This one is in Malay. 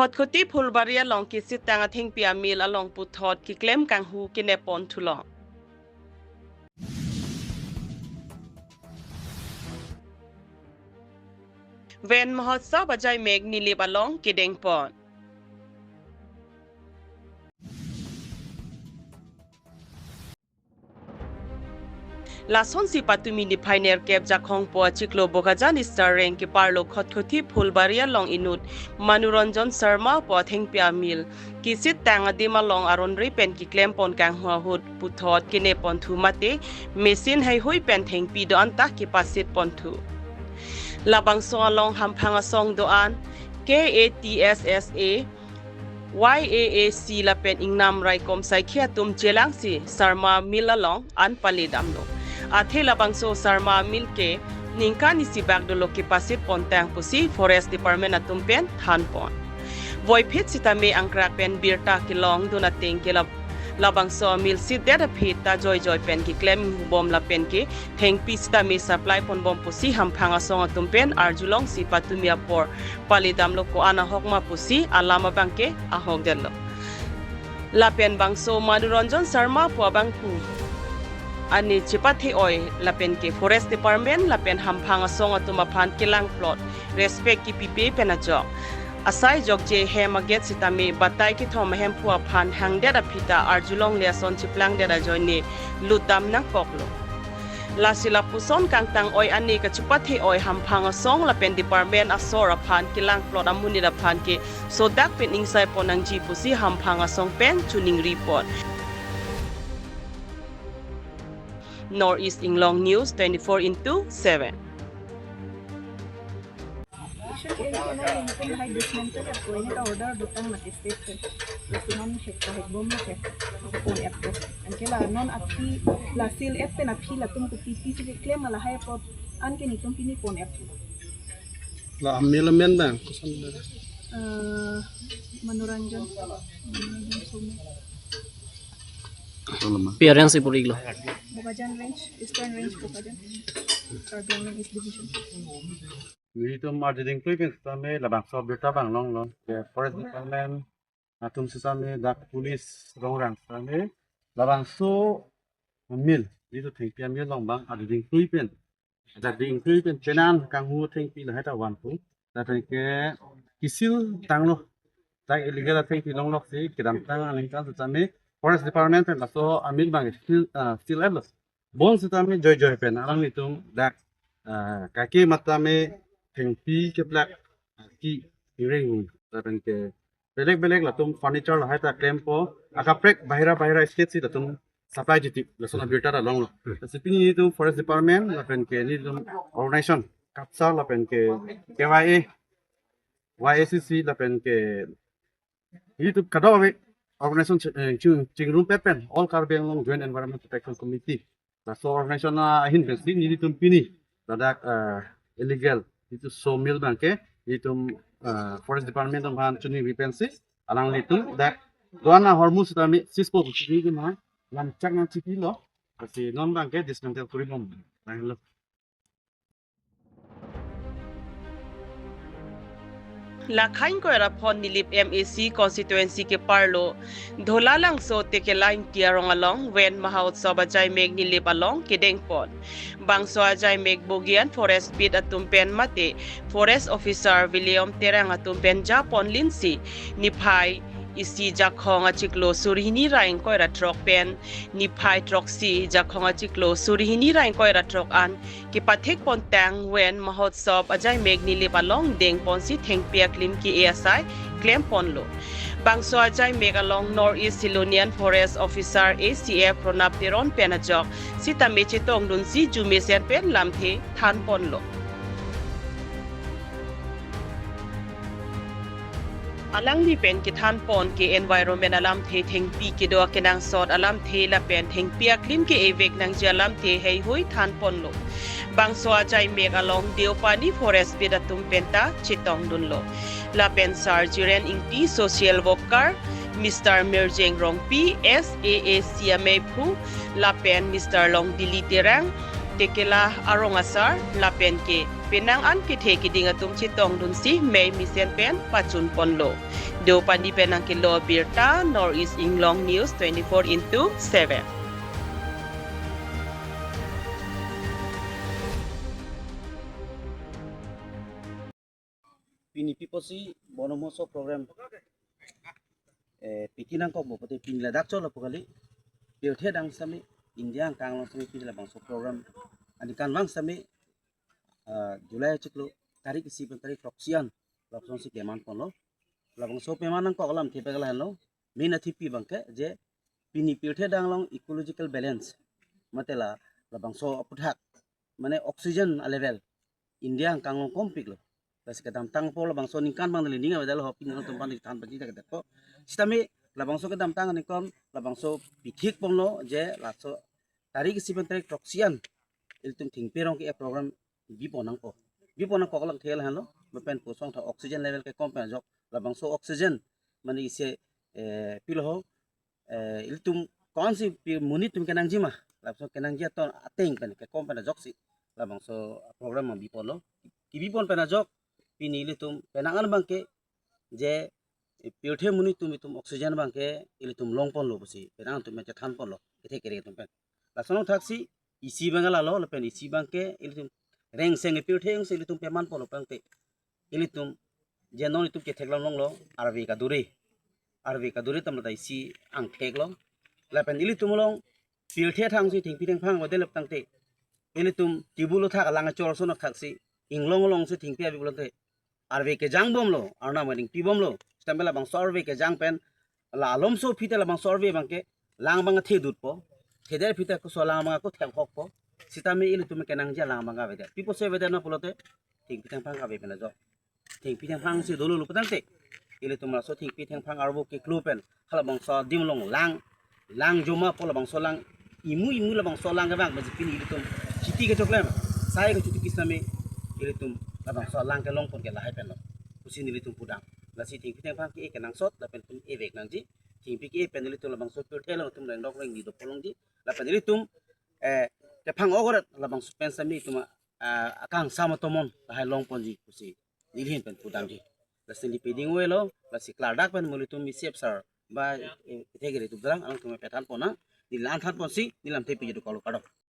ขดขติพูลบารียลองกิสิตังอธิงปียมีลอลองปุทอดกิเกลมกังหูกินเนปอนทุลองเวนมหอสาวบใจเมกนิลิบอลองกิเดงปอนลาสอนสิปัตุมินิพายเนอร์เก็บจากของปัวชิกโลโบกาจานิสตาร์เรงกิปาร์โลขดขติพูลบารียลองอินุดมานุรนจนสร์มาปัวเทงปียมิลกิสิตังอดีมาลองอารอนรีเป็นกิเกลมปอนกังหัวหุดปุทอดกินเนปอนทูมาเตเมซินให้หุยเป็นเทงปีดอนตากิปัสสิตปอนทูลาบังซอลองฮัมพังอซองโดอัน KATSSA YAAC ละเป็นอิงนำไรกรมไซเคียตุมเจลังสีสารมามิลลองอันปาลิดัมโลอาเทลาบังโซสารมามิลเกนิงคานิสิบักโดโลกิปัสสิตปอนแตงปุซีฟอเรสต์ดีพาร์ตเมนต์ตุมเป็นทันปอนวอยพิษสิตาเมอังกราเป็นบีร์ตากิลองดูนาเตงกิลาlabang so mil si dera phita joy pen ki claim bom la pen ki theng pi sta mi supply pon bom pusi ham phanga song atum pen arjulong si patumia por palidam lo ko ana hokma pusi alama bangke a hok den lo la pen bang so maduranjan sarma po bang pu ani chipathe oi la pen ke forest department la pen ham phanga song atuma phan kilang plot respect ki pp pen a jo asai jokje hemaget sitami batai ki thom hem phua phan hangde da phita arjulong le son chiplang de da joini lutam nang koklo la sila puson kang tang oi ani ka chupathe oi ham phanga song la pen department asora phan kilang plot amuni da phan ke so dak pen insai ponang ji pusi ham phanga song pen tuning report Northeast Inglong News 24/7 high dismantle at going to order dutang na state maximum check ka bom na check ko app ko an kela non api la seal app na phi la tum ko pp se claim la hay pot an ke ni tum pini kon app la amelamen bang manoranjan parents e puriglo Bokajan range eastern range Bokajan Carbiang East division we to marketing previous time la bang so beta bang long long the forest department atum sisame dak police rong rang same la bang so mil ni to thing pian mil long bang marketing previous da ding previous chenan kang hu thing pi la ha ta wan pu da thing ke kisil tang lo tak illegal thing pi long lok si kidam tang aling kan same forest department la so amil bang still endless bon sitame joy pen alang ni tum dak kaki matame thing pi ke black ki ring taran ke belek la tum furniture la haita claim po aka prek bahira state si tum supply jiti la sona beta la long lo sipini ni tum forest department la pen ke ni tum organization kapsa la pen ke KYA YACC la pen ke ni tum kadawe organization ching room pen all Carbiang Long Joint Environment Protection Committee la so organization na hin besi ni tum pini dadak illegal itu sawmill bangke itu forest department ban chuni repensi alang litung dak doana hormus tami sispo chini ma lam chakna chiki lo kasi non bangke dismantle kuribom lo Lakhain ko era phon nilip MAC constituency ke parlo dhola lang so te ke line tiarong along when mahaut so bajai meg nilip along kideng pon bang so ajai meg bogian forest bit atumpen mate forest officer William Terang atumpen Japon Lindsay niphai isi jakhong achiklo surhini raing ko era truck pen niphai truck si jakhong achiklo surhini raing ko era truck an ki pathik pon tang when mahotsab ajai meg nilip along deng pon si thengpia klim ki ASI claim pon lo bangso ajai meg along Northeast Silonian Forest Officer ACF Pronap Teron penajok sita meche tong dun si jumesian pen lamthe than pon lo alang ni pen ki than pon ki environment alam the theng pi ki do kenang sot alam the la pen theng pia klim ki evek nang jalam the hei hui than pon lo bang so ajai meg along deopani forest bedatum penta chitong dun lo la pen sarjiren ingti social worker Mr. Merjeng Rongpi SAACMA Phu la pen Mr. Long Dili Terang tekela arong asar la pen ke penang an ki the ki ding atum chi tong dun si me mi sen pen pachun ponlo do pandi penang ki lo birta Northeast Inglong News 24/7. Pini piposi bonomoso program pikinang kok bopote pin ladak cholo pokali piothe dang sami India kang long sami pin labang so program ani kan wang sami Julai ciklo tarik isi tarik proksian labang si keman pono labang so pemanang kok lam thipe gala hano mina thipi bangke je pini piothe dang long ecological balance matela labang so aputhak mane oxygen level India kang long kompik lo Bas kadam tang po labang so ningkan bang nili ninga wedalo hopin ng tumpan di tan pagi tak ko sitami labang so kadam tang nikom labang so pikik pongno je laso tarik sipan tarik proksian iltum ting perong ke program biponang ko lang thel halo mapen po song tha oxygen level ke kom jok labang so oxygen mani ise pilho iltum kon si munit tum kenang jima labang so kenang jia ton ateng pen ke kom pen jok si labang so program bipono ki bipon pen jok pinili tum penangan bangke je piothe muni tum oxygen bangke ili tum longpon lo basi penang tum mecha than pon lo kethe kere tum pen lasono thaksi isi bangala lo pen isi bangke ili tum reng seng piothe ng ili tum peman pon lo pangte ili tum je non tum ke theklam long lo arve ka dure tam da isi ang thek lo la pen ili tum long piothe thang si thing piteng phang wadel tangte ili tum tibulo thak langa chor sono thaksi inglong long si thing pia bibulote arve ke jang bom lo arna maning pi bom lo stambela bang survey ke jang pen la alom so phite la bang survey bang ke lang bang the dut po theder phite ko so lang bang ko thek hok po sitami ilu tum ke nang ja lang bang ga beda pipo se beda na pulote thing pitang phang ga be pen jo thing pitang phang si dolu lu patang te ilu tum la so thing pitang phang arbo ke klu pen khala bang so dim long lang joma po la bang so lang imu la bang so lang ga bang ma pini ilu tum chiti ke choklem sai ko chuti kisame ilu tum labang so lang ke long pon ke lahai pen lo kusin nili tum pudang la si ting piteng phang ke nang sot la pen tum evek nang ji ting pi ke pen nili tum labang so pur thelo tum reng dok reng di do polong ji la pen nili tum ke phang ogorat labang so pen sami tum akang sama tomon lahai long pon ji kusi nili hin pen pudang ji la si ni peding we lo la si klar dak pen muli tum mi sep sar ba thegere tum drang ang tum petan pona ni lan than pon si ni lam te pi ju kalo kado